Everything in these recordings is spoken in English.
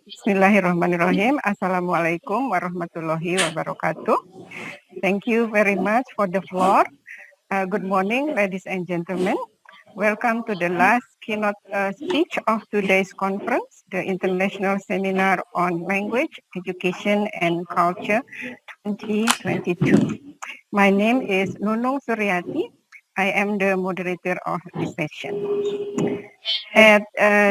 Bismillahirrahmanirrahim. Assalamualaikum warahmatullahi wabarakatuh. Thank you very much for the floor. Good morning, ladies and gentlemen. Welcome to the last keynote speech of today's conference, the International Seminar on Language, Education and Culture 2022. My name is Nunung Suryati. I am the moderator of this session. At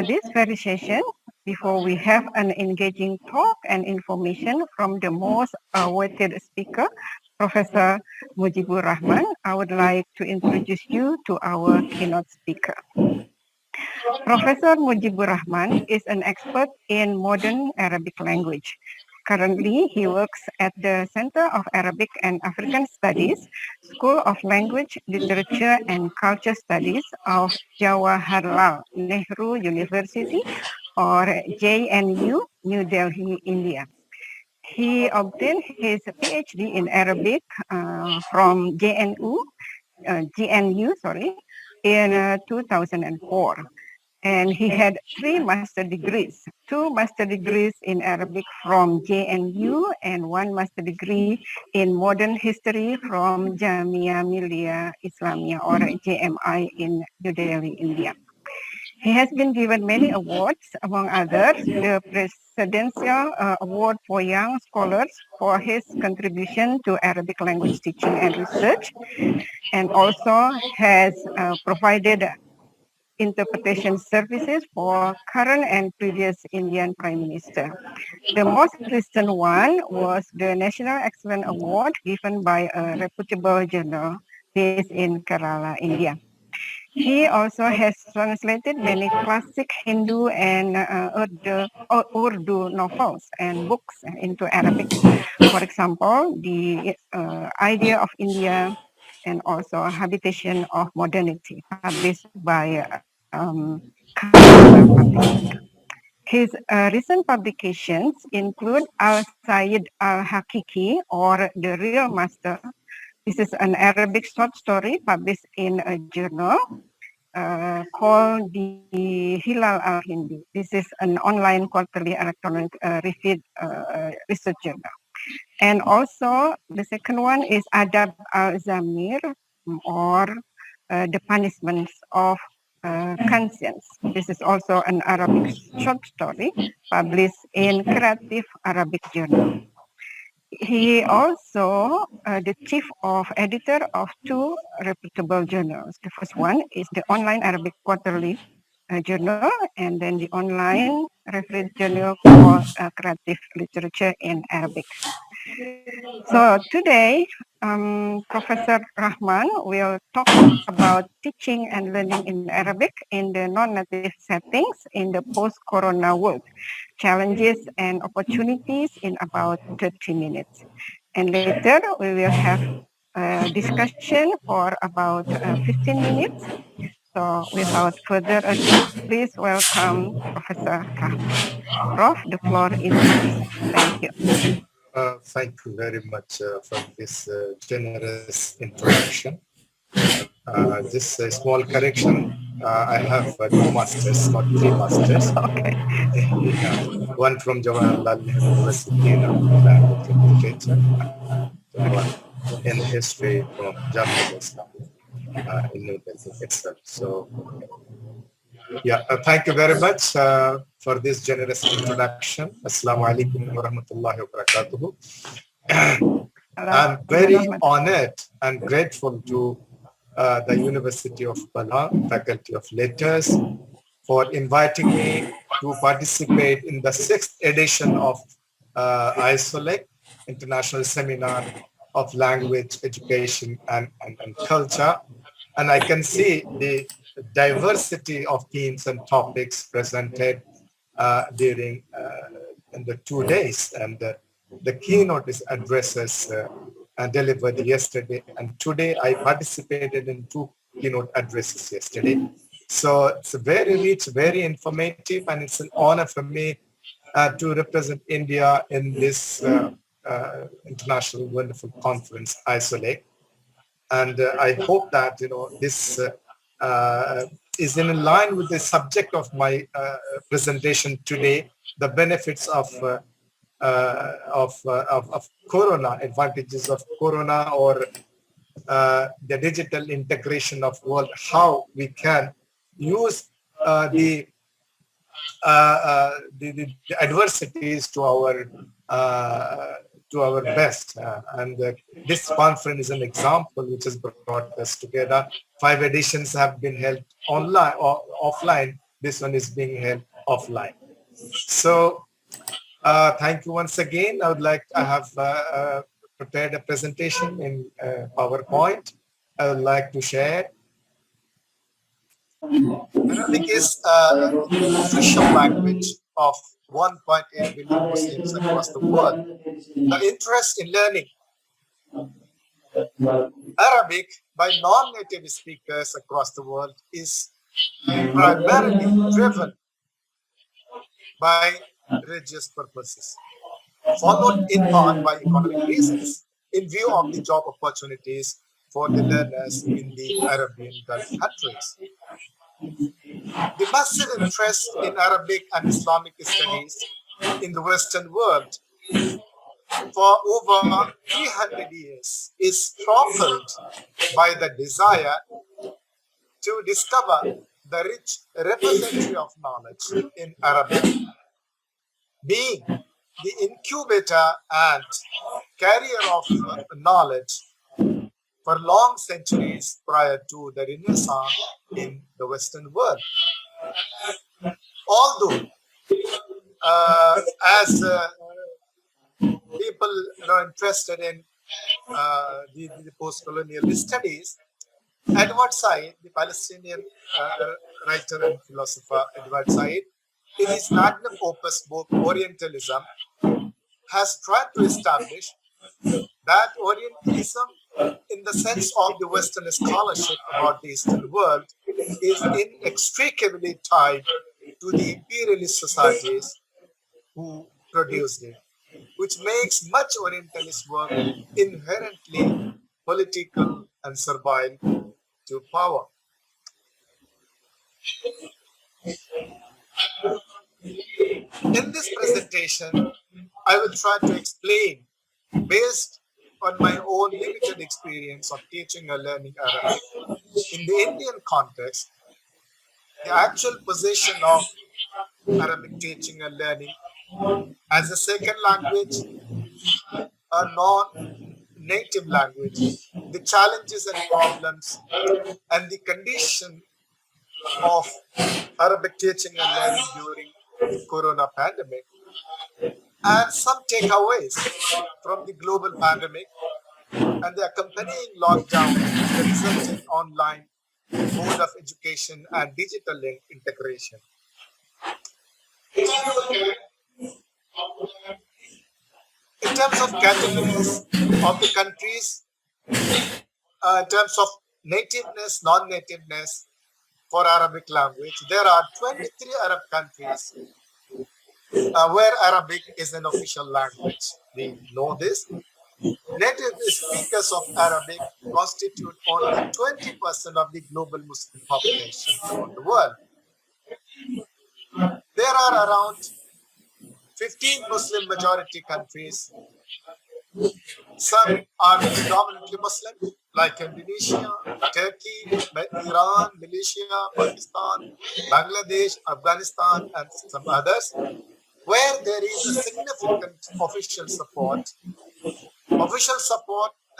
this very session, before we have an engaging talk and information from the most awaited speaker, Professor Mujeebur Rahman, I would like to introduce you to our keynote speaker. Professor Mujeebur Rahman is an expert in modern Arabic language. Currently, he works at the Center of Arabic and African Studies, School of Language, Literature and Culture Studies of Jawaharlal Nehru University, or JNU, New Delhi, India. He obtained his PhD in Arabic from GNU, in 2004. And he had 3 master degrees, 2 master degrees in Arabic from JNU and 1 master degree in modern history from Jamia Millia Islamia, or JMI, in New Delhi, India. He has been given many awards, among others, the Presidential Award for Young Scholars for his contribution to Arabic language teaching and research, and also has provided interpretation services for current and previous Indian Prime Minister. The most recent one was the National Excellence Award given by a reputable journal based in Kerala, India. He also has translated many classic Hindu and Urdu novels and books into Arabic. For example, The Idea of India and also Habitation of Modernity, published by His recent publications include Al-Sayyid Al-Hakiki, or The Real Master. This is an Arabic short story published in a journal called the Hilal Al-Hindi. This is an online quarterly electronic research journal. And also the second one is Adab Al-Zamir, or The Punishments of Conscience. This is also an Arabic short story published in Creative Arabic Journal. He also the chief of editor of 2 reputable journals. The first one is the Online Arabic Quarterly Journal, and then the online reference journal called Creative Literature in Arabic. So today, Professor Rahman will talk about teaching and learning in Arabic in the non-native settings in the post-corona world, challenges and opportunities in about 30 minutes. And later, we will have a discussion for about 15 minutes. So without further ado, please welcome Professor Rahman. Prof, the floor is yours. Thank you. Thank you very much for this generous introduction. Just a small correction. I have 2 masters, not 3 masters. Okay. One from Jawaharlal Nehru University in Language and Literature, and one in history from Jamia Islam in New Delhi itself. So, yeah, thank you very much for this generous introduction. Assalamu alaikum wa rahmatullahi wa barakatuhu. I'm very honored and grateful to the University of Balha, Faculty of Letters, for inviting me to participate in the 6th edition of ISoLEC, International Seminar of Language, Education and Culture. And I can see the diversity of themes and topics presented during in the 2 days. And the keynote addresses delivered yesterday, and today I participated in 2 keynote addresses yesterday. So it's very rich, very informative, and it's an honor for me to represent India in this international wonderful conference, ISoLEC. And I hope that this is in line with the subject of my presentation today, the benefits of Corona, advantages of Corona, or the digital integration of world, how we can use the adversities to our best. And this conference is an example which has brought us together. 5 editions have been held online or offline. This one is being held offline. So thank you once again. I have prepared a presentation in PowerPoint. I would like to share. Arabic is the official language of 1.8 billion Muslims across the world. The interest in learning Arabic by non-native speakers across the world is primarily driven by religious purposes, followed in part by economic reasons, in view of the job opportunities for the learners in the Arabian Gulf countries. The massive interest in Arabic and Islamic studies in the Western world for over 300 years is propelled by the desire to discover the rich repository of knowledge in Arabic, being the incubator and carrier of knowledge for long centuries prior to the Renaissance in the Western world. Although, as people interested in the post-colonial studies, Edward Said, the Palestinian writer and philosopher Edward Said, in his magnum opus book Orientalism, has tried to establish that Orientalism, in the sense of the Western scholarship about the Eastern world, is inextricably tied to the imperialist societies who produced it, which makes much Orientalist work inherently political and servile to power. In this presentation, I will try to explain, based on my own limited experience of teaching or learning Arabic, in the Indian context, the actual position of Arabic teaching and learning as a second language, a non-native language, the challenges and problems, and the condition of Arabic teaching and learning during the Corona pandemic, and some takeaways from the global pandemic and the accompanying lockdown, the resulting online mode of education and digital integration. In terms of categories of the countries, in terms of nativeness, non-nativeness for Arabic language, there are 23 Arab countries where Arabic is an official language. We know this. Native speakers of Arabic constitute only 20% of the global Muslim population around the world. There are around 15 Muslim majority countries. Some are predominantly Muslim, like Indonesia, Turkey, Iran, Malaysia, Pakistan, Bangladesh, Afghanistan, and some others, where there is a significant official support,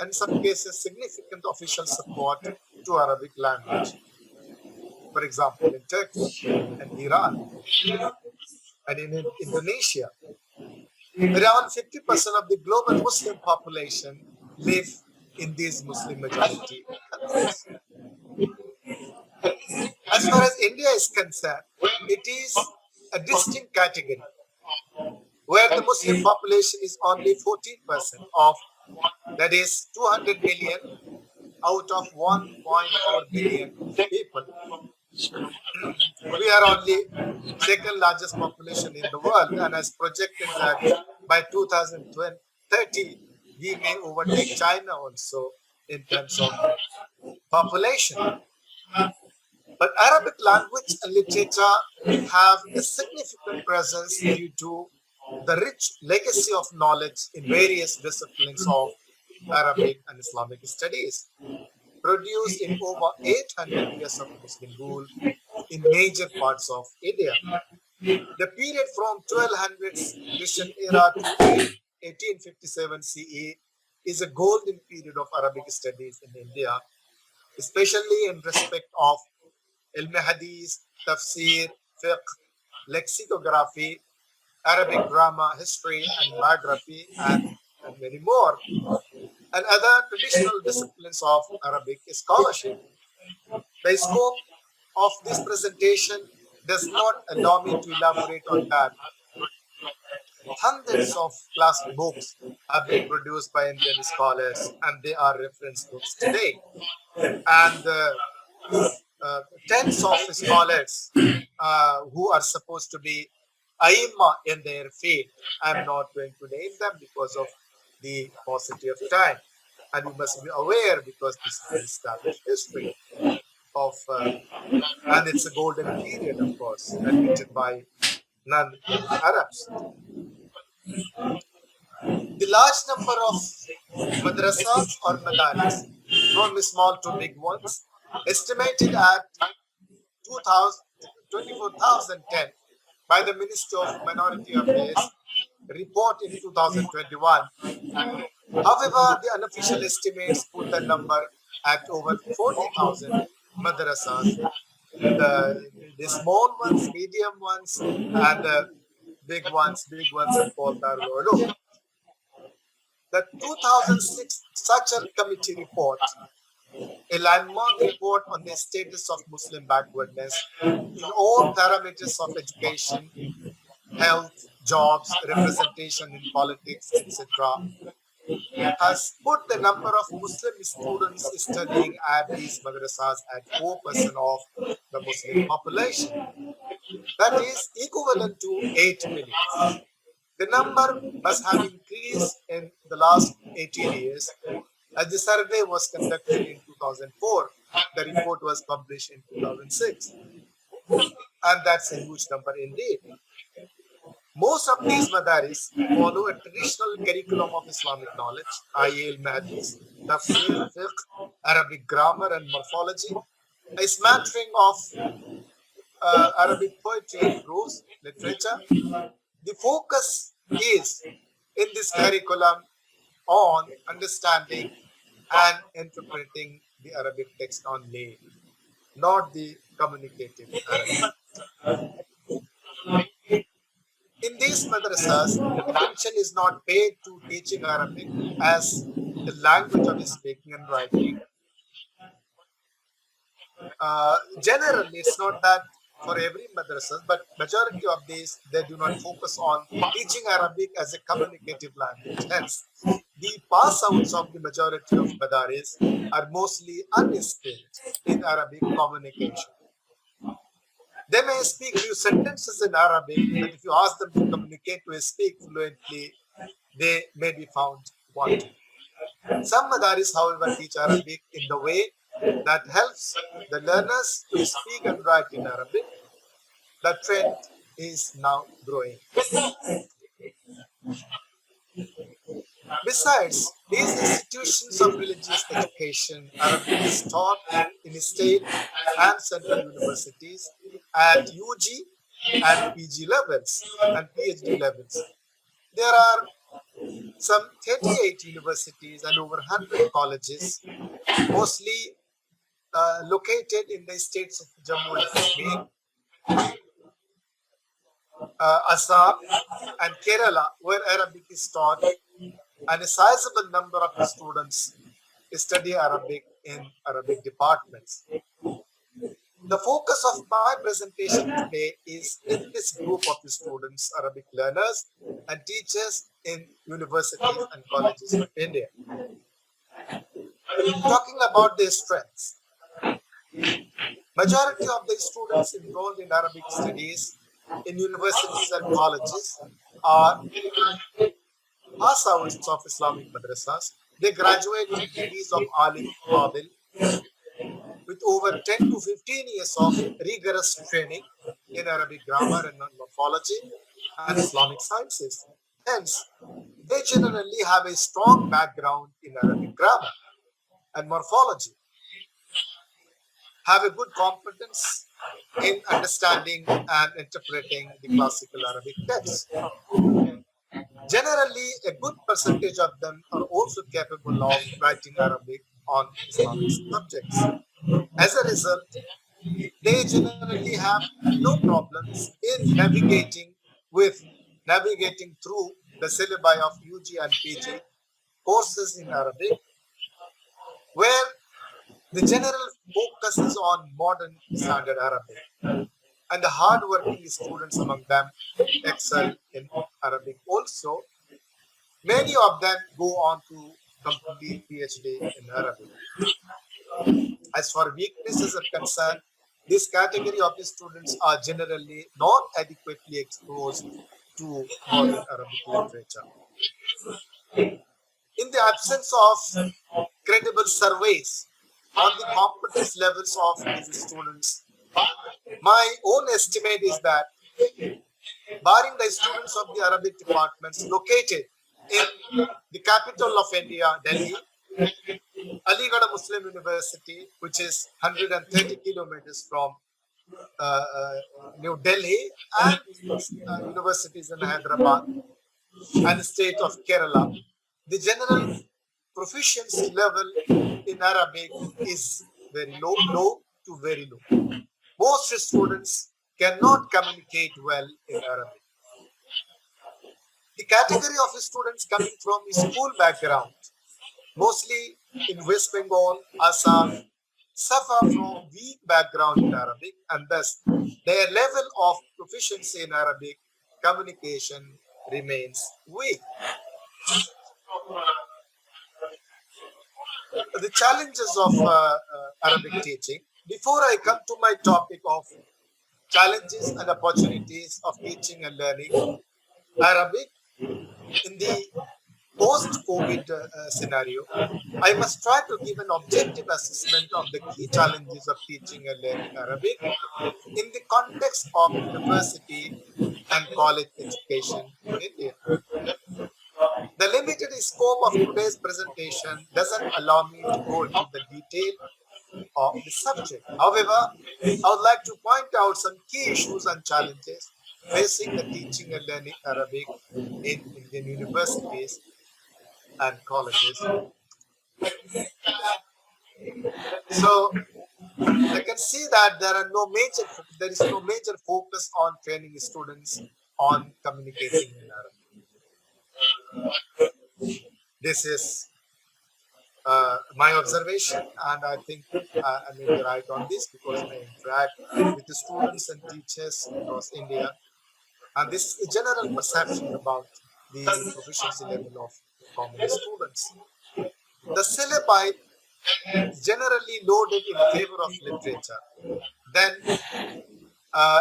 in some cases significant official support to Arabic language. For example, in Turkey and Iran and in Indonesia, around 50% of the global Muslim population live in these Muslim majority countries. As far as India is concerned, it is a distinct category where the Muslim population is only 14% of, that is 200 million out of 1.4 billion people. We are only second largest population in the world, and as projected that by 2030, we may overtake China also in terms of population. But Arabic language and literature have a significant presence due to the rich legacy of knowledge in various disciplines of Arabic and Islamic studies, produced in over 800 years of Muslim rule in major parts of India. The period from 1200s Christian era to 1857 CE is a golden period of Arabic studies in India, especially in respect of ilm hadith, tafsir, fiqh, lexicography, Arabic grammar, history, and biography, and many more, and other traditional disciplines of Arabic scholarship. The scope of this presentation does not allow me to elaborate on that. Hundreds of classic books have been produced by Indian scholars, and they are reference books today. And tens of scholars who are supposed to be Aima in their field. I'm not going to name them because of the paucity of time. And you must be aware because this is an established history of, and it's a golden period, of course, admitted by non-Arabs. The large number of madrasas or madaris, from small to big ones, estimated at 24,010 by the Ministry of Minority Affairs report in 2021. However, the unofficial estimates put the number at over 40,000 madrasas. The small ones, medium ones, and big ones in Poltar Lolo. The 2006 Structure Committee report, a landmark report on the status of Muslim backwardness in all parameters of education, health, jobs, representation in politics, etc., has put the number of Muslim students studying at these madrasas at 4% of the Muslim population. That is equivalent to 8 million. The number must have increased in the last 18 years as the survey was conducted in 2004. The report was published in 2006. And that's a huge number indeed. Most of these madaris follow a traditional curriculum of Islamic knowledge, i.e. hadith, tafsir, fiqh, Arabic grammar and morphology, a smattering of Arabic poetry and prose literature. The focus is in this curriculum on understanding and interpreting the Arabic text only, not the communicative Arabic. In these madrasas, attention is not paid to teaching Arabic as the language of speaking and writing. Generally, it's not that for every madrasas, but majority of these, they do not focus on teaching Arabic as a communicative language. Hence, the pass-outs of the majority of madaris are mostly unskilled in Arabic communication. They may speak few sentences in Arabic, but if you ask them to communicate to speak fluently, they may be found wanting. Some madaris, however, teach Arabic in the way that helps the learners to speak and write in Arabic. The trend is now growing. Besides these institutions of religious education, Arabic is taught in state and central universities at UG and PG levels and PhD levels. There are some 38 universities and over 100 colleges, mostly located in the states of Jammu and Kashmir, Assam, and Kerala, where Arabic is taught, and a sizable number of students study Arabic in Arabic departments. The focus of my presentation today is in this group of students, Arabic learners, and teachers in universities and colleges of India. Talking about their strengths, majority of the students enrolled in Arabic studies in universities and colleges are pass-outs of Islamic madrasas. They graduate with degrees of Alim Fadil with over 10 to 15 years of rigorous training in Arabic grammar and morphology and Islamic sciences. Hence, they generally have a strong background in Arabic grammar and morphology, have a good competence in understanding and interpreting the classical Arabic text. Generally, a good percentage of them are also capable of writing Arabic on Islamic subjects. As a result, they generally have no problems in navigating through the syllabi of UG and PG courses in Arabic, where the general focus is on modern standard Arabic, and the hard-working students among them excel in Arabic also. Many of them go on to complete PhD in Arabic. As for weaknesses are concerned, this category of students are generally not adequately exposed to modern Arabic literature. In the absence of credible surveys on the competence levels of these students, my own estimate is that, barring the students of the Arabic departments located in the capital of India, Delhi, Aligarh Muslim University, which is 130 kilometers from New Delhi, and universities in Hyderabad and the state of Kerala, the general proficiency level in Arabic is very low to very low. Most students cannot communicate well in Arabic. The category of students coming from a school background, mostly in West Bengal, Assam, suffer from weak background in Arabic, and thus their level of proficiency in Arabic communication remains weak. The challenges of Arabic teaching. Before I come to my topic of challenges and opportunities of teaching and learning Arabic in the post-COVID scenario, I must try to give an objective assessment of the key challenges of teaching and learning Arabic in the context of university and college education in India. The limited scope of today's presentation doesn't allow me to go into the detail of the subject. However, I would like to point out some key issues and challenges facing the teaching and learning Arabic in Indian universities and colleges. So I can see that there is no major focus on training students on communicating in Arabic. This is my observation, and I think I may be right on this because I interact with the students and teachers across India, and this is a general perception about the proficiency level of common students. The syllabi is generally loaded in favor of literature, then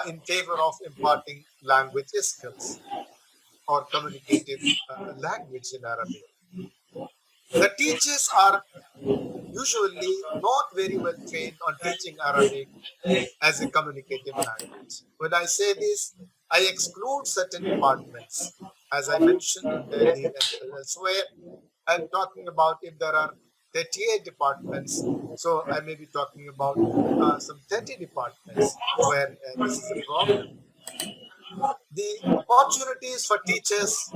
in favor of imparting language skills or communicative language in Arabic. The teachers are usually not very well trained on teaching Arabic as a communicative language. When I say this, I exclude certain departments. As I mentioned in Delhi and elsewhere, I'm talking about if there are 38 departments, so I may be talking about some 30 departments where this is a problem. The opportunities for teachers,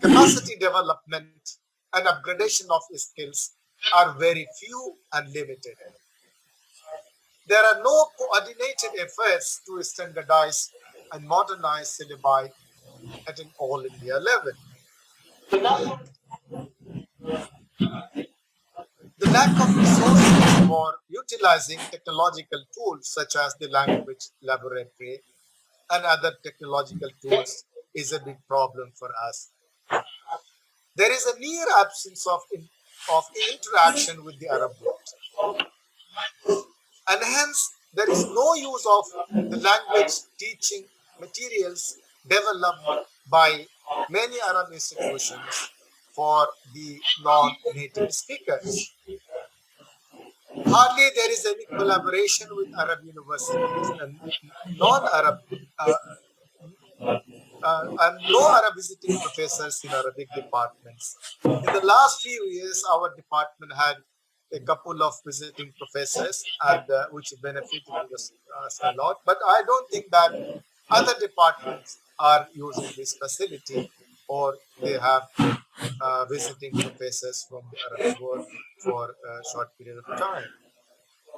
capacity development, and upgradation of skills are very few and limited. There are no coordinated efforts to standardize and modernize syllabi at an all India level. The lack of resources for utilizing technological tools such as the language laboratory and other technological tools is a big problem for us. There is a near absence of interaction with the Arab world. And hence, there is no use of the language teaching materials developed by many Arab institutions for the non-native speakers. Hardly there is any collaboration with Arab universities and non-Arab and no Arab visiting professors in Arabic departments. In the last few years, our department had a couple of visiting professors, and which benefited us a lot. But I don't think that other departments are using this facility, or they have visiting professors from the Arab world for a short period of time.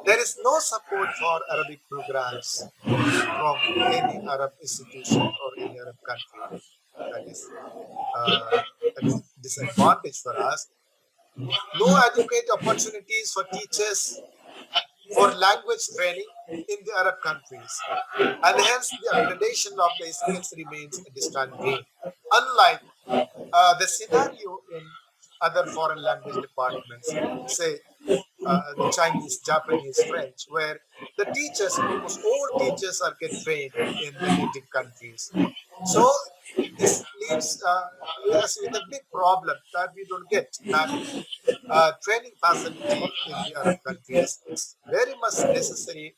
There is no support for Arabic programs from any Arab institution or any Arab country. That is a disadvantage for us. No adequate opportunities for teachers for language training in the Arab countries, and hence the upgradation of the skills remains a distant dream. Unlike the scenario in other foreign language departments, say the Chinese, Japanese, French, where the teachers, almost all teachers, are get trained in the native countries. So this leaves us with a big problem that we don't get that training facility in the Arab countries. It's very much necessary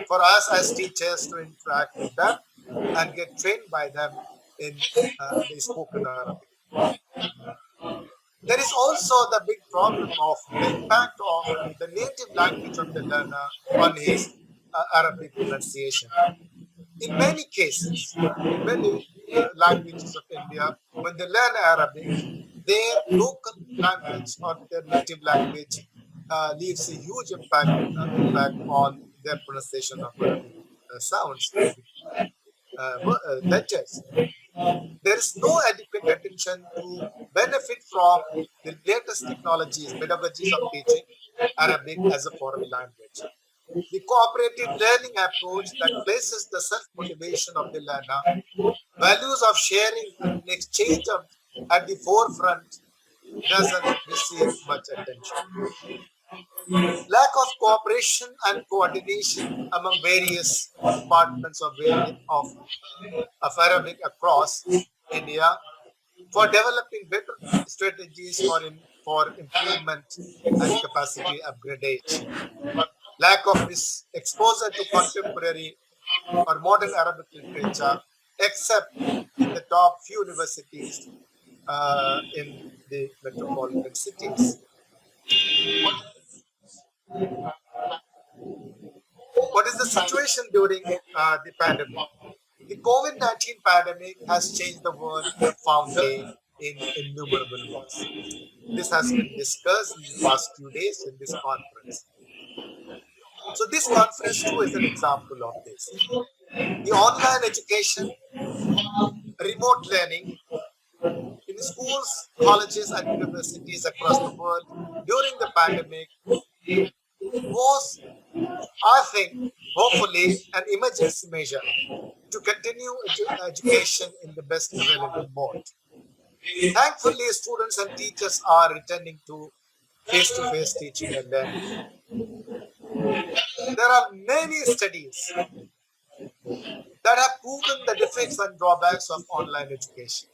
for us as teachers to interact with them and get trained by them in the spoken Arabic. There is also the big problem of the impact of the native language of the learner on his Arabic pronunciation. In many cases, in many languages of India, when they learn Arabic, their local language or their native language leaves a huge impact on their pronunciation of Arabic sounds, Arabic letters. There is no adequate attention to benefit from the latest technologies, pedagogies of teaching Arabic as a foreign language. The cooperative learning approach that places the self-motivation of the learner, values of sharing and exchange at the forefront doesn't receive much attention. Lack of cooperation and coordination among various departments of Arabic across India for developing better strategies for improvement and capacity upgradation. Lack of this exposure to contemporary or modern Arabic literature, except in the top few universities in the metropolitan cities. What is the situation during the pandemic? The COVID-19 pandemic has changed the world profoundly in innumerable ways. This has been discussed in the past 2 days in this conference. So this conference too is an example of this. The online education, remote learning in schools, colleges, and universities across the world during the pandemic was, I think, hopefully an emergency measure to continue education in the best available mode. Thankfully, students and teachers are returning to face-to-face teaching and learning. There are many studies that have proven the defects and drawbacks of online education.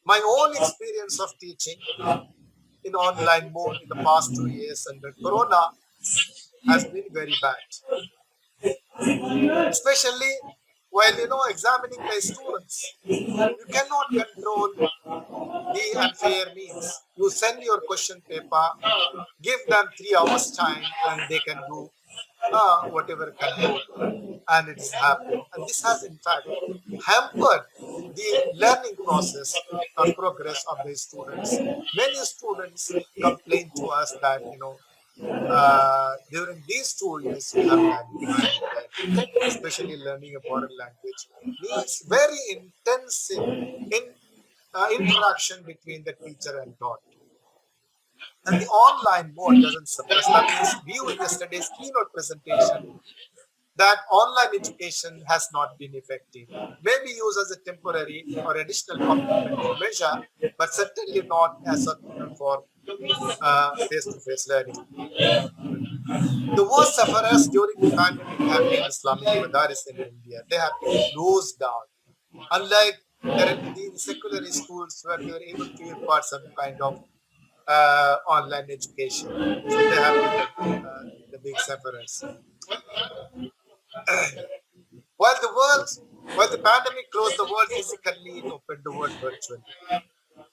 My own experience of teaching in online mode in the past 2 years under Corona has been very bad, especially while examining the students. You cannot control the unfair means. You send your question paper, give them 3 hours time, and they can do whatever can do, and it's happened. And this has in fact hampered the learning process or progress of the students. Many students complain to us that during these 2 years we have had difficulty, especially learning a foreign language needs very intensive interaction between the teacher and taught. And the online mode doesn't suppress. That means viewing yesterday's keynote presentation, that online education has not been effective. Maybe used as a temporary or additional complementary measure, but certainly not as substitute for face-to-face learning. The worst sufferers during the pandemic have been Islamic madaris in India. They have been closed down. Unlike the secular schools where they were able to impart some kind of online education. So they have been the big sufferers. While the world, while the pandemic closed the world physically, it opened the world virtually.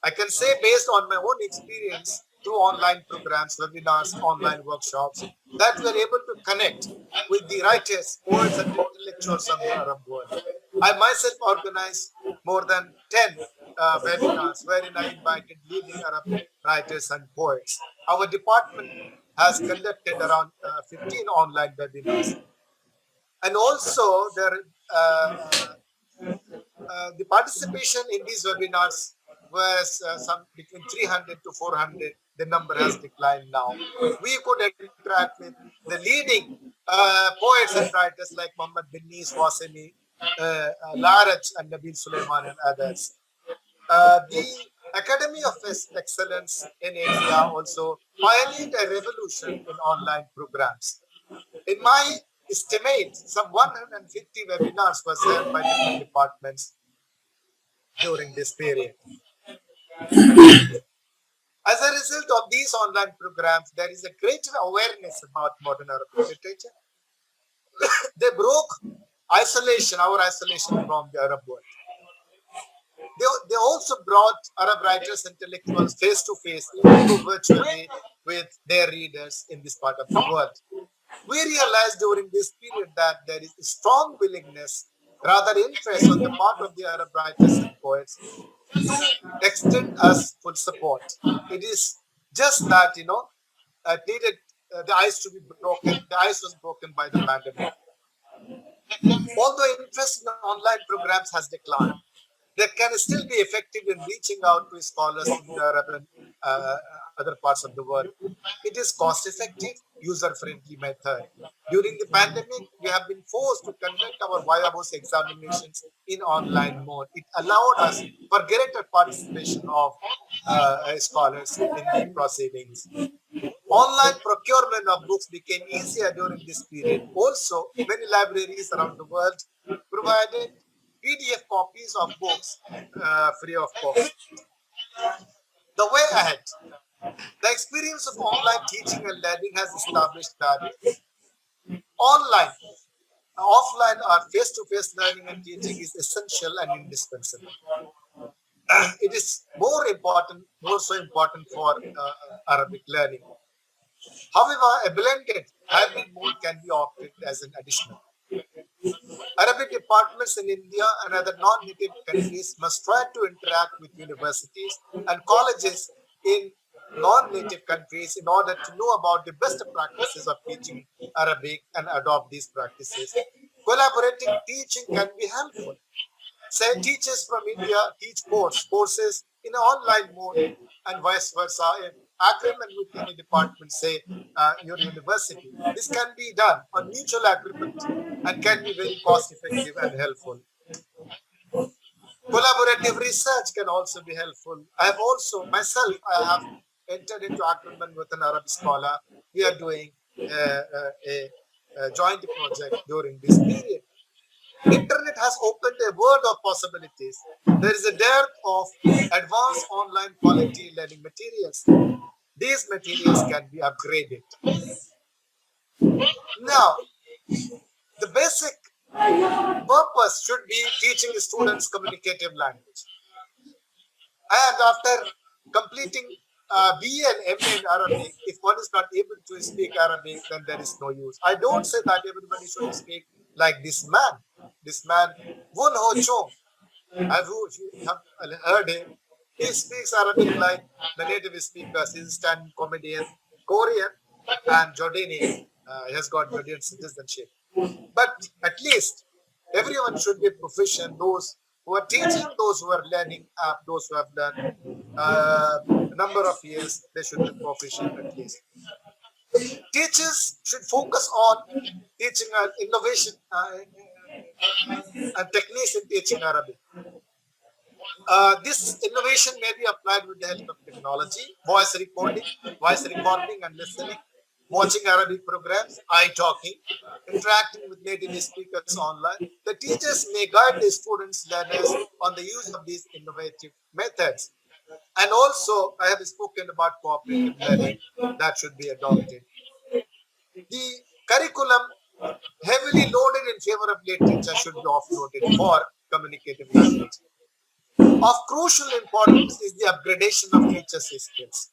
I can say, based on my own experience through online programs, webinars, online workshops, that we are able to connect with the writers, poets, and intellectuals of the Arab world. I myself organized more than 10 webinars wherein I invited leading Arab writers and poets. Our department has conducted around 15 online webinars. And also, the participation in these webinars was some between 300 to 400. The number has declined now. We could interact with the leading poets and writers like Muhammad bin Nis, Wasemi, Laraj, and Nabil Sulaiman, and others. The Academy of Excellence in India also pioneered a revolution in online programs. In my estimate, some 150 webinars was held by different departments during this period. As a result of these online programs, there is a greater awareness about modern Arabic literature. They broke isolation, our isolation from the Arab world. They also brought Arab writers, intellectuals face to face, even though virtually, with their readers in this part of the world. We realized during this period that there is a strong willingness, rather interest on the part of the Arab writers and poets to extend us full support. It is just that, it needed the ice to be broken. The ice was broken by the pandemic. Although interest in online programs has declined, they can still be effective in reaching out to scholars in the Arab and other parts of the world. It is cost-effective, user-friendly method. During the pandemic, we have been forced to conduct our Viabos examinations in online mode. It allowed us for greater participation of scholars in the proceedings. Online procurement of books became easier during this period. Also, many libraries around the world provided PDF copies of books free of cost. The way ahead. The experience of online teaching and learning has established that online, offline or face-to-face learning and teaching is essential and indispensable. It is more so important for Arabic learning. However, a blended hybrid mode can be opted as an additional. Arabic departments in India and other non-native countries must try to interact with universities and colleges in non-native countries in order to know about the best practices of teaching Arabic and adopt these practices. Collaborating teaching can be helpful. Say teachers from India teach courses in an online mode and vice versa. In agreement with any department, say your university, this can be done on mutual agreement and can be very cost effective and helpful. Collaborative research can also be helpful. I have entered into agreement with an Arab scholar. We are doing a joint project during this period. Internet has opened a world of possibilities. There is a dearth of advanced online quality learning materials. These materials can be upgraded. Now, the basic purpose should be teaching students communicative language. And after completing BA and MA in Arabic, if one is not able to speak Arabic, then there is no use. I don't say that everybody should speak like this man. This man, Wun Ho Chong. Have you heard him? He speaks Arabic like the native speakers. He's a stand-up comedian, Korean and Jordanian. He has got Jordanian citizenship. But at least everyone should be proficient. Those who are teaching, those who are learning, those who have learned a number of years, they should be proficient at least. Teachers should focus on teaching innovation and techniques in teaching Arabic. This innovation may be applied with the help of technology, voice recording and listening, watching Arabic programs, eye talking, interacting with native speakers online. The teachers may guide the students, learners on the use of these innovative methods. And also, I have spoken about cooperative learning that should be adopted. The curriculum heavily loaded in favor of literature should be offloaded for communicative language. Of crucial importance is the upgradation of teachers' skills.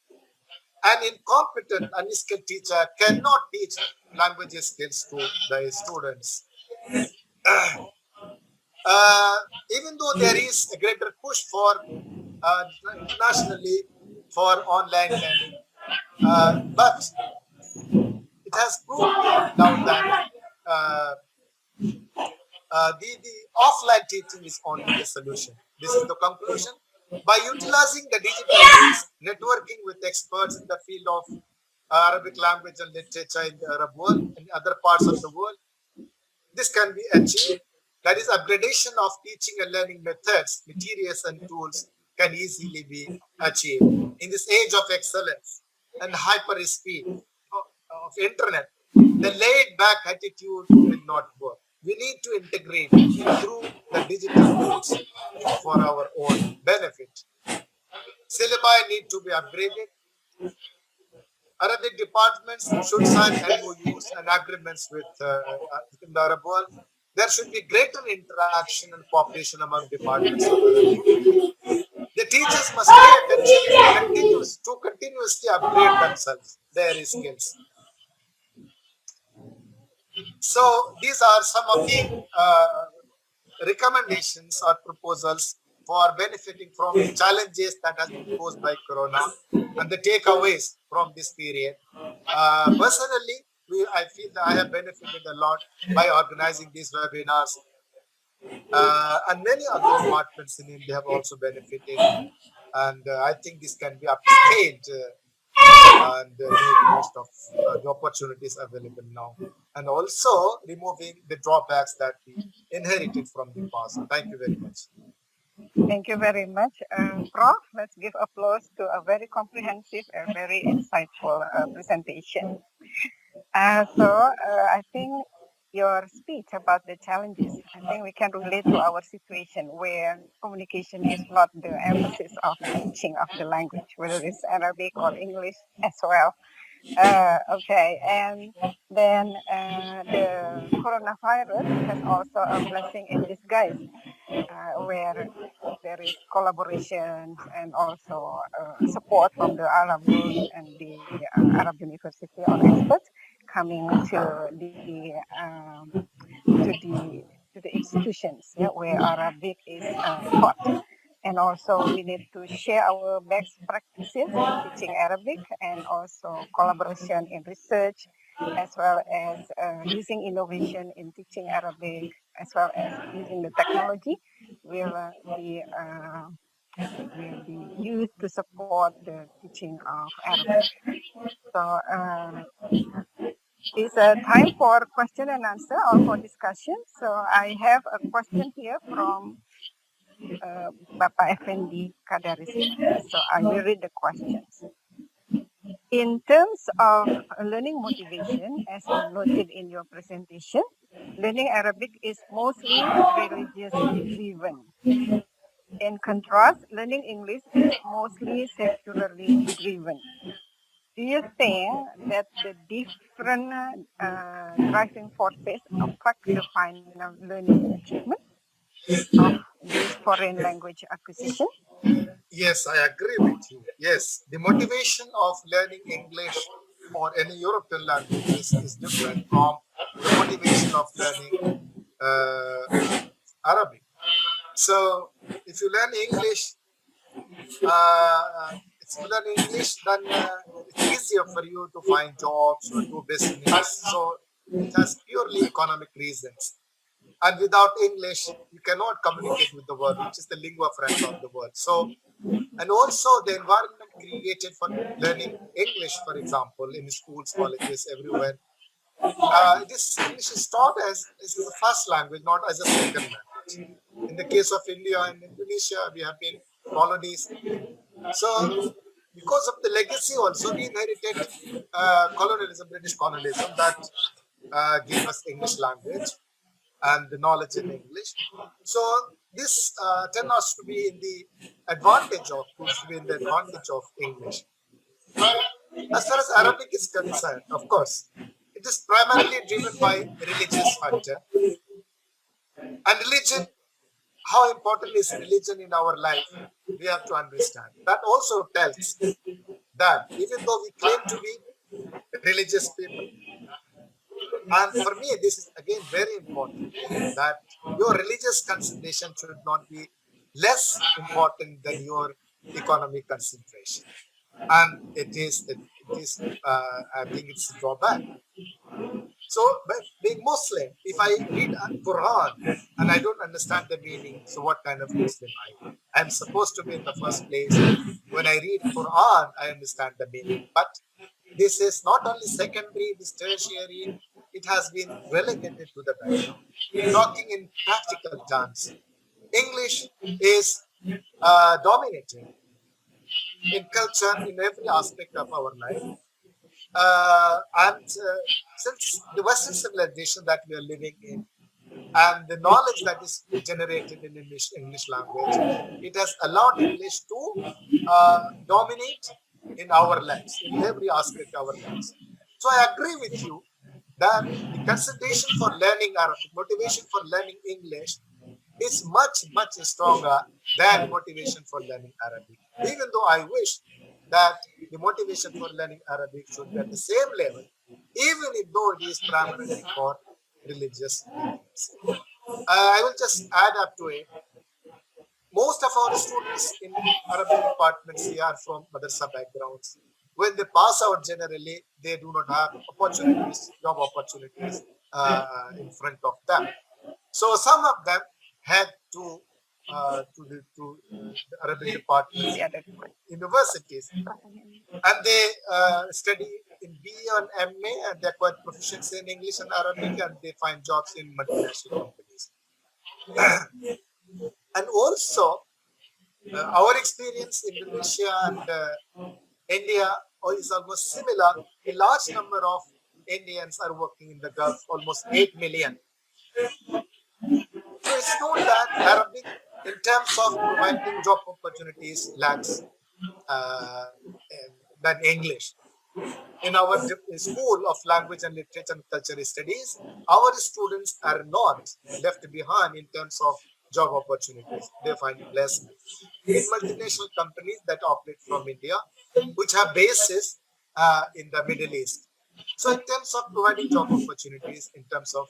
An incompetent, unskilled teacher cannot teach language skills to the students. Uh, Even though there is a greater push for internationally for online learning, but it has proved now that uh, the offline teaching is only the solution. This is the conclusion. By utilizing the digital means, networking with experts in the field of Arabic language and literature in the Arab world and other parts of the world, this can be achieved. That is, upgradation of teaching and learning methods, materials, and tools can easily be achieved. In this age of excellence and hyper speed of internet, the laid back attitude will not work. We need to integrate through the digital tools for our own benefit. Syllabi need to be upgraded. Arabic departments should sign MOUs and agreements with within the Arab world. There should be greater interaction and cooperation among departments of Arabic. The teachers must pay attention to continuously upgrade themselves, their skills. So these are some of the recommendations or proposals for benefiting from the challenges that has been posed by Corona and the takeaways from this period. Personally, I feel that I have benefited a lot by organizing these webinars, and many other departments in India have also benefited. And I think this can be upscaled and made most of the opportunities available now, and also removing the drawbacks that we inherited from the past. Thank you very much. Thank you very much, Prof. Let's give applause to a very comprehensive and very insightful presentation. I think your speech about the challenges, I think we can relate to our situation where communication is not the emphasis of the teaching of the language, whether it's Arabic or English as well. Okay, and then the coronavirus has also a blessing in disguise, where there is collaboration and also support from the Arab world and the Arab University or experts coming to the institutions, yeah, where Arabic is taught. And also we need to share our best practices in teaching Arabic and also collaboration in research, as well as using innovation in teaching Arabic, as well as using the technology will be used to support the teaching of Arabic. So it's a time for question and answer or for discussion. So I have a question here from Bapak Effendi Kadarisma. So I will read the questions. In terms of learning motivation, as you noted in your presentation, learning Arabic is mostly religiously driven. In contrast, learning English is mostly secularly driven. Do you think that the different driving forces affect the final learning achievement of this foreign language acquisition? Yes, I agree with you. Yes, the motivation of learning English or any European languages is different from the motivation of learning Arabic. So, if you learn English, then it's easier for you to find jobs or do business. So, it has purely economic reasons. And without English, you cannot communicate with the world, which is the lingua franca of the world. So, and also the environment created for learning English, for example, in schools, colleges, everywhere. This English is taught as a first language, not as a second language. In the case of India and Indonesia, we have been colonies. So, because of the legacy, also we inherited colonialism, British colonialism, that gave us English language. and the knowledge in English. So this tends out to be in the advantage of English. But as far as Arabic is concerned, of course, it is primarily driven by religious factor. And religion, how important is religion in our life? We have to understand. That also tells that even though we claim to be religious people, and for me, this is again very important, that your religious consideration should not be less important than your economic consideration. And I think it's a drawback. So, being Muslim, if I read a Quran and I don't understand the meaning, so what kind of Muslim I am? I'm supposed to be in the first place. When I read Quran, I understand the meaning. But this is not only secondary, this tertiary, it has been relegated to the background. Talking in practical terms, English is dominating in culture in every aspect of our life. And since the Western civilization that we are living in and the knowledge that is generated in English language, it has allowed English to dominate in our lives, in every aspect of our lives. So I agree with you that the consideration for learning Arabic, motivation for learning English is much, much stronger than motivation for learning Arabic. Even though I wish that the motivation for learning Arabic should be at the same level, even if though it is primarily for religious reasons. I will just add up to it. Most of our students in Arabic departments here are from madrasa backgrounds. When they pass out generally, they do not have opportunities, job opportunities in front of them. So some of them head to the Arabic departments, universities, and they study in BE and MA, and they acquire proficiency in English and Arabic, and they find jobs in multinational companies. And also, our experience in Indonesia and India is almost similar. A large number of Indians are working in the Gulf, almost 8 million. So it's not that Arabic, in terms of providing job opportunities, lacks uh, than English. In our School of Language and Literature and Cultural Studies, our students are not left behind in terms of job opportunities. They find placement in multinational companies that operate from India, which have bases in the Middle East. So in terms of providing job opportunities, in terms of,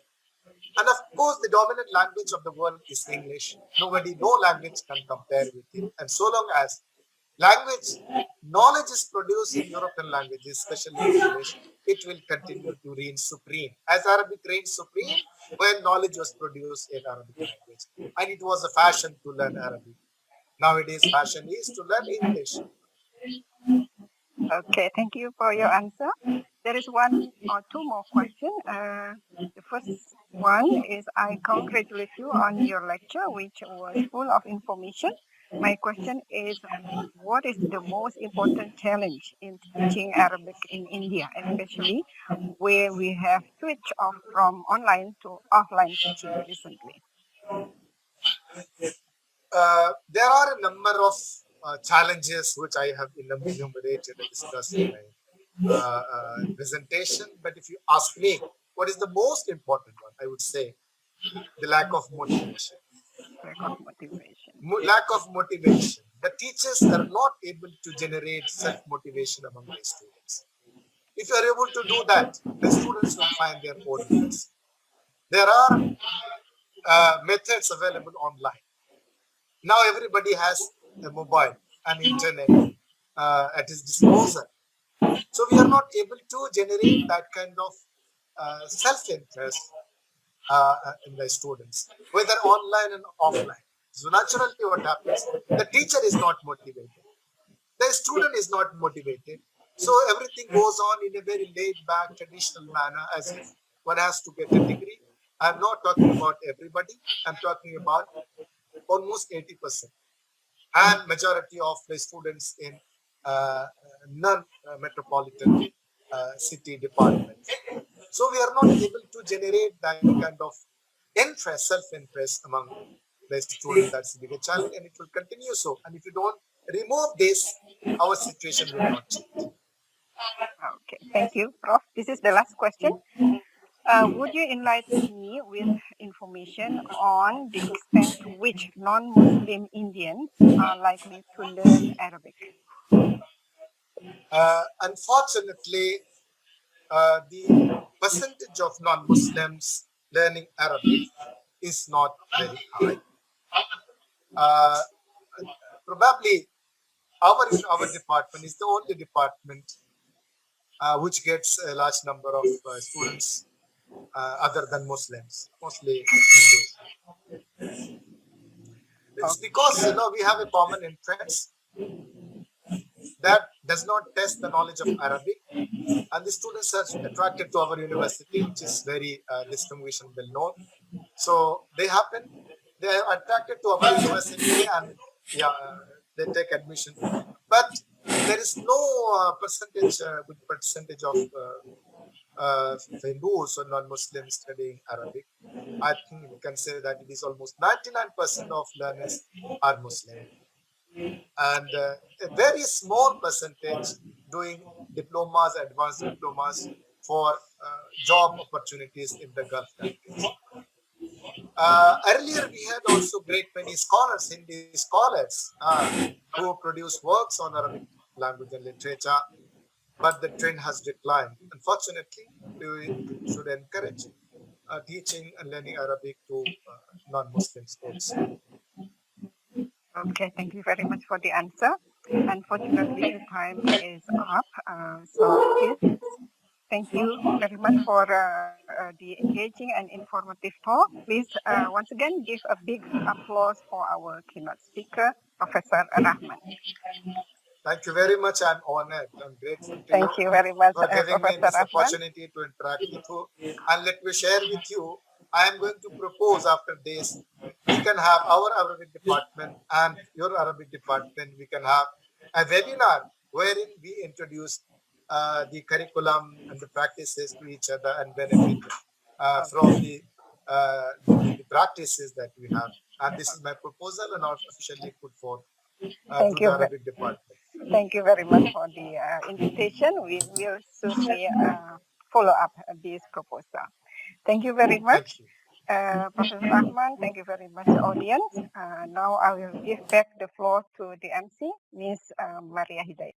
and of course, the dominant language of the world is English. No language can compare with it. And so long as knowledge is produced in European languages, especially English, it will continue to reign supreme. As Arabic reigned supreme when knowledge was produced in Arabic language. And it was a fashion to learn Arabic. Nowadays, fashion is to learn English. Okay, thank you for your answer. There is one or two more questions. The first one is, I congratulate you on your lecture, which was full of information. My question is, what is the most important challenge in teaching Arabic in India, especially where we have switched off from online to offline teaching recently? There are a number of challenges which I have enumerated and discussed in my presentation. But if you ask me, what is the most important one? I would say the lack of motivation. Lack of motivation. The teachers are not able to generate self-motivation among their students. If you are able to do that, the students will find their own ways. There are methods available online. Now everybody has a mobile and internet at his disposal. So we are not able to generate that kind of self-interest in the students, whether online and offline. So naturally what happens, the teacher is not motivated. The student is not motivated. So everything goes on in a very laid-back, traditional manner, as if one has to get a degree. I'm not talking about everybody. I'm talking about almost 80%. And majority of the students in non-metropolitan city departments. So we are not able to generate that kind of interest, self-interest among the student. That's the biggest challenge, and it will continue so. And if you don't remove this, our situation will not change. Okay, thank you, Prof. This is the last question. Would you enlighten me with information on the extent to which non-Muslim Indians are likely to learn Arabic? Unfortunately, the percentage of non-Muslims learning Arabic is not very high. Uh, Probably our department is the only department which gets a large number of students other than Muslims, mostly Hindus. It's because we have a common interest that does not test the knowledge of Arabic, and the students are attracted to our university, which is very distinguished and well known. So they are attracted to our university, and yeah, they take admission. But there is no good percentage of Hindus or non-Muslims studying Arabic. I think we can say that it is almost 99% of learners are Muslim, and a very small percentage doing diplomas, advanced diplomas for job opportunities in the Gulf countries. Earlier, we had also great many scholars, Hindi scholars, who produce works on Arabic language and literature, but the trend has declined. Unfortunately, we should encourage teaching and learning Arabic to non-Muslims also. Okay, thank you very much for the answer. Unfortunately, the time is up. So please, thank you very much for the engaging and informative talk. Please, once again, give a big applause for our keynote speaker, Professor Rahman. Thank you very much. I'm honored. I'm grateful to Thank you very much, for giving me Professor this Rahman. opportunity to interact with you. And let me share with you, I am going to propose after this, we can have our Arabic department and your Arabic department, we can have a webinar wherein we introduce the curriculum and the practices to each other and benefit from the practices that we have. And this is my proposal and I'll officially put forth to the Arabic department. Thank you very much for the invitation. We will certainly follow up this proposal. Thank you very much, Professor Rahman. Thank you very much, audience. Now I will give back the floor to the MC, Ms. Maria Hidayat.